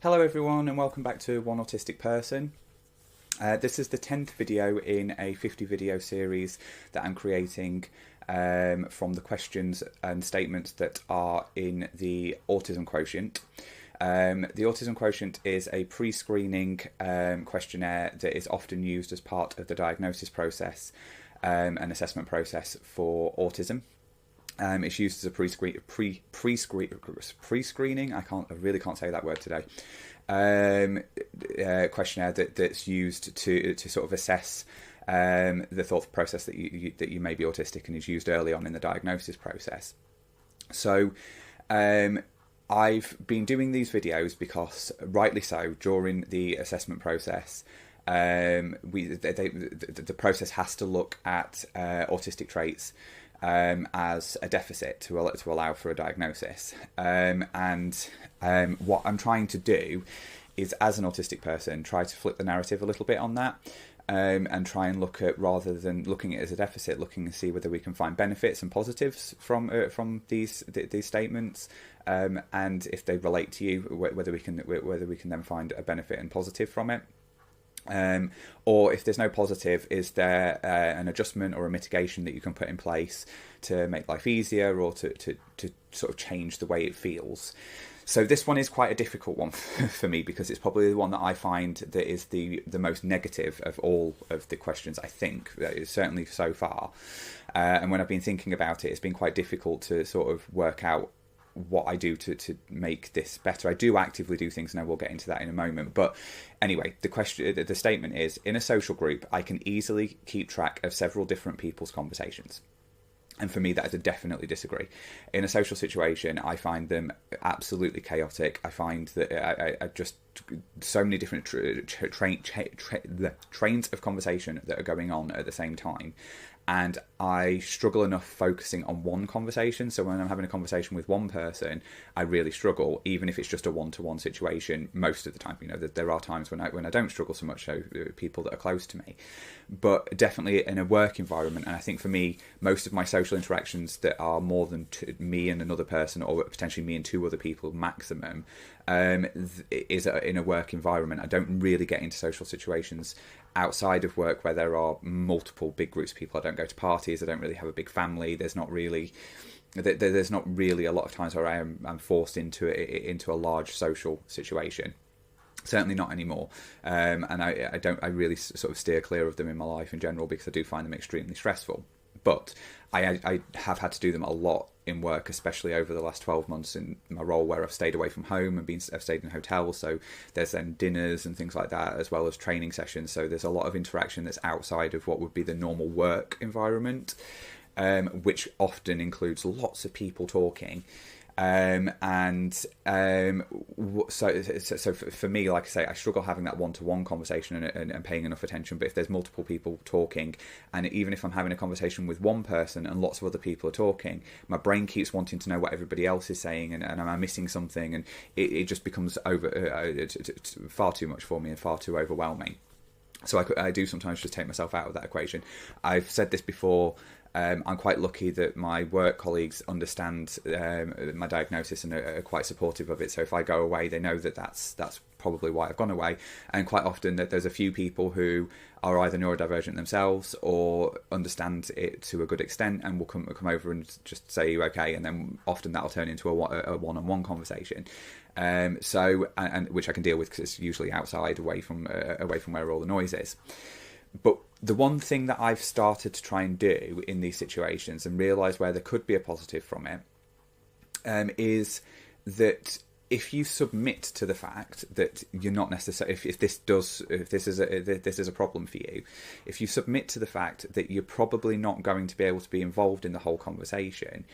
Hello everyone and welcome back to One Autistic Person. This is the 10th video in a 50 video series that I'm creating from the questions and statements that are in the Autism Quotient. The Autism Quotient is a pre-screening questionnaire that is often used as part of the diagnosis process and assessment process for autism. It's used as a pre-screening. I really can't say that word today. Questionnaire that's used to sort of assess the thought process that you may be autistic, and is used early on in the diagnosis process. So I've been doing these videos because, rightly so, during the assessment process, the process has to look at autistic traits as a deficit to allow for a diagnosis. What I'm trying to do is, as an autistic person, try to flip the narrative a little bit on that, and try and look at, rather than looking at it as a deficit, looking and see whether we can find benefits and positives from these statements, and if they relate to you, whether we can then find a benefit and positive from it. Or if there's no positive, is there an adjustment or a mitigation that you can put in place to make life easier, or to sort of change the way it feels? So this one is quite a difficult one for me, because it's probably the one that I find that is the most negative of all of the questions, I think, certainly so far. And when I've been thinking about it, it's been quite difficult to sort of work out what I do to make this better. I do actively do things, and I will get into that in a moment. But anyway, the statement is, in a social group, I can easily keep track of several different people's conversations. And for me, that is a definitely disagree. In a social situation, I find them absolutely chaotic. I find that I just so many different trains of conversation that are going on at the same time. And I struggle enough focusing on one conversation. So when I'm having a conversation with one person, I really struggle, even if it's just a one-to-one situation. Most of the time, there are times when I don't struggle so much, so people that are close to me. But definitely in a work environment, and I think for me, most of my social interactions that are more than me and another person, or potentially me and two other people maximum, is in a work environment. I don't really get into social situations outside of work where there are multiple big groups of people. I don't go to parties. I don't really have a big family. There's not really a lot of times where I'm forced into a large social situation. Certainly not anymore. And I really sort of steer clear of them in my life in general, because I do find them extremely stressful. But I have had to do them a lot in work, especially over the last 12 months in my role, where I've stayed away from home and I've stayed in hotels. So there's then dinners and things like that, as well as training sessions. So there's a lot of interaction that's outside of what would be the normal work environment, which often includes lots of people talking. So for me, like I say, I struggle having that one-to-one conversation and paying enough attention. But if there's multiple people talking, and even if I'm having a conversation with one person and lots of other people are talking, my brain keeps wanting to know what everybody else is saying, and am I missing something? And it just becomes far too much for me and far too overwhelming. So I do sometimes just take myself out of that equation. I've said this before. I'm quite lucky that my work colleagues understand my diagnosis and are quite supportive of it. So if I go away, they know that that's probably why I've gone away. And quite often that there's a few people who are either neurodivergent themselves or understand it to a good extent, and will come over and just say, "You okay?" And then often that'll turn into a one-on-one conversation. Which I can deal with, because it's usually outside, away from where all the noise is. But the one thing that I've started to try and do in these situations, and realise where there could be a positive from it, is that if you submit to the fact that you're not necessarily, if this is a problem for you, if you submit to the fact that you're probably not going to be able to be involved in the whole conversation,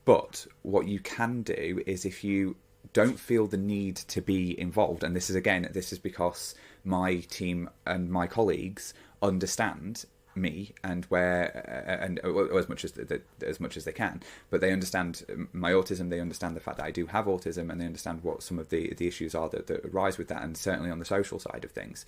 but what you can do is, if you don't feel the need to be involved, and this is because my team and my colleagues understand me and where and as much as they can, but they understand my autism, they understand the fact that I do have autism, and they understand what some of the issues are that arise with that, and certainly on the social side of things.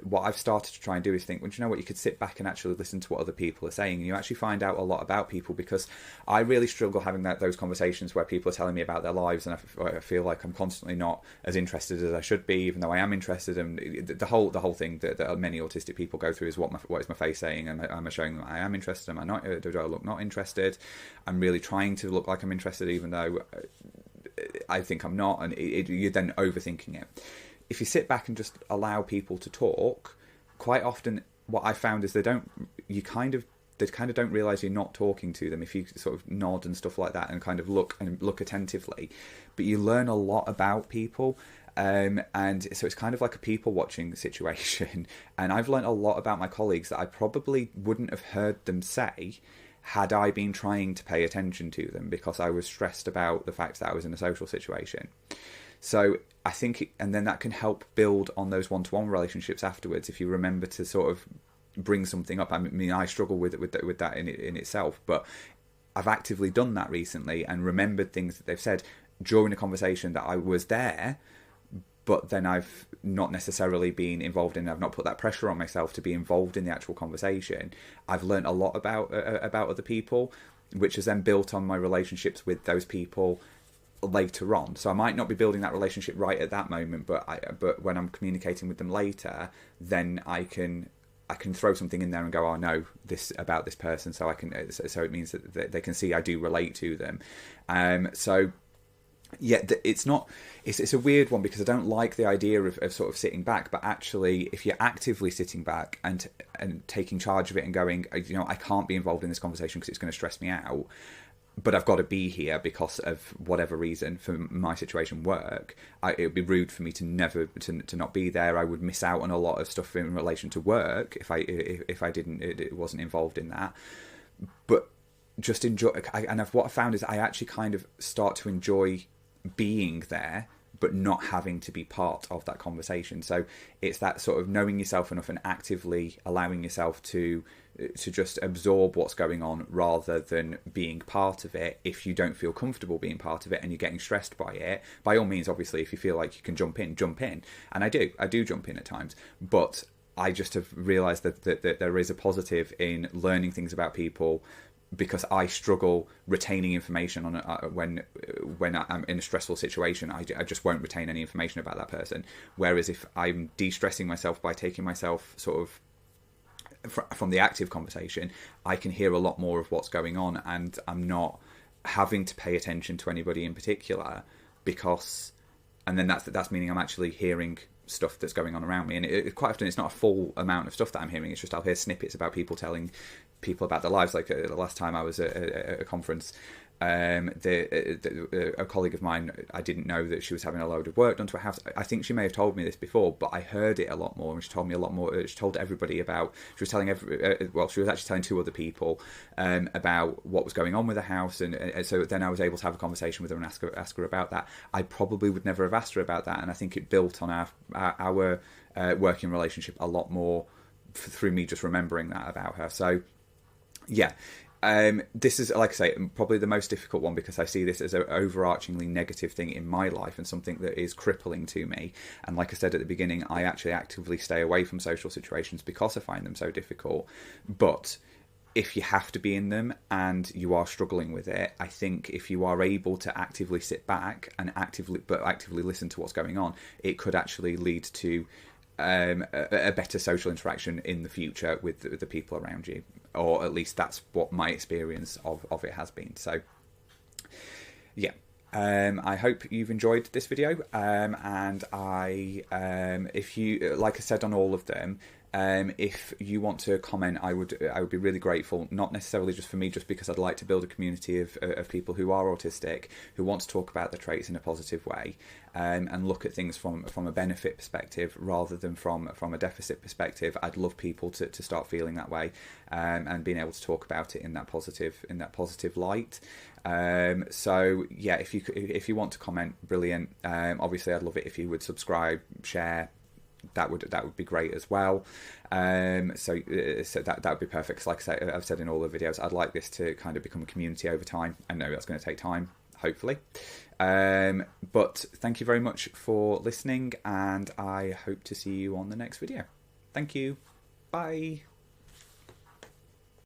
What I've started to try and do is think, well, do you know what, you could sit back and actually listen to what other people are saying, and you actually find out a lot about people, because I really struggle having those conversations where people are telling me about their lives, and I feel like I'm constantly not as interested as I should be, even though I am interested. And the whole thing that many autistic people go through is what is my face saying, and am I showing them I am interested? Am I not? Do I look not interested? I'm really trying to look like I'm interested, even though I think I'm not, and you're then overthinking it. If you sit back and just allow people to talk, quite often what I found is they kind of don't realise you're not talking to them if you sort of nod and stuff like that and kind of look attentively. But you learn a lot about people, and so it's kind of like a people watching situation. And I've learned a lot about my colleagues that I probably wouldn't have heard them say had I been trying to pay attention to them, because I was stressed about the fact that I was in a social situation. So I think, and then that can help build on those one-to-one relationships afterwards, if you remember to sort of bring something up. I mean, I struggle with that in itself, but I've actively done that recently and remembered things that they've said during a conversation that I was there, but then I've not necessarily been involved in. I've not put that pressure on myself to be involved in the actual conversation. I've learned a lot about other people, which has then built on my relationships with those people later on. So I might not be building that relationship right at that moment, but when I'm communicating with them later, then I can throw something in there and go, oh, no, this about this person, so it means that they can see I do relate to them. So yeah, it's a weird one, because I don't like the idea of sort of sitting back, but actually if you're actively sitting back and taking charge of it and going, I can't be involved in this conversation because it's going to stress me out, but I've got to be here because of whatever reason, for my situation, work. It would be rude for me to not be there. I would miss out on a lot of stuff in relation to work if I didn't, it wasn't involved in that. But just enjoy. What I found is I actually kind of start to enjoy being there, but not having to be part of that conversation. So it's that sort of knowing yourself enough and actively allowing yourself to just absorb what's going on, rather than being part of it. If you don't feel comfortable being part of it and you're getting stressed by it, by all means, obviously, if you feel like you can jump in. And I do jump in at times, but I just have realised that there is a positive in learning things about people, because I struggle retaining information on when I'm in a stressful situation. I just won't retain any information about that person. Whereas if I'm de-stressing myself by taking myself sort of from the active conversation, I can hear a lot more of what's going on, and I'm not having to pay attention to anybody in particular, and then that's meaning I'm actually hearing stuff that's going on around me. And quite often it's not a full amount of stuff that I'm hearing, it's just I'll hear snippets about people telling people about their lives. Like the last time I was at a conference, a colleague of mine, I didn't know that she was having a load of work done to her house. I think she may have told me this before, but I heard it a lot more, and she told me a lot more. She told everybody about. She was telling she was actually telling two other people about what was going on with the house, and so then I was able to have a conversation with her and ask her about that. I probably would never have asked her about that, and I think it built on our working relationship a lot more through me just remembering that about her. So yeah. This is, like I say, probably the most difficult one, because I see this as an overarchingly negative thing in my life and something that is crippling to me. And like I said at the beginning, I actually actively stay away from social situations because I find them so difficult. But if you have to be in them and you are struggling with it, I think if you are able to actively sit back and actively listen to what's going on, it could actually lead to a better social interaction in the future with the people around you, or at least that's what my experience of it has been. So yeah, I hope you've enjoyed this video, and if you, like I said on all of them, if you want to comment, I would be really grateful. Not necessarily just for me, just because I'd like to build a community of people who are autistic, who want to talk about the traits in a positive way, and look at things from a benefit perspective rather than from a deficit perspective. I'd love people to start feeling that way, and being able to talk about it in that positive light. So yeah, if you want to comment, brilliant. Obviously, I'd love it if you would subscribe, share, that would be great as well. So that would be perfect. 'Cause like I say, I've said in all the videos, I'd like this to kind of become a community over time. I know that's going to take time, hopefully. But thank you very much for listening, and I hope to see you on the next video. Thank you. Bye.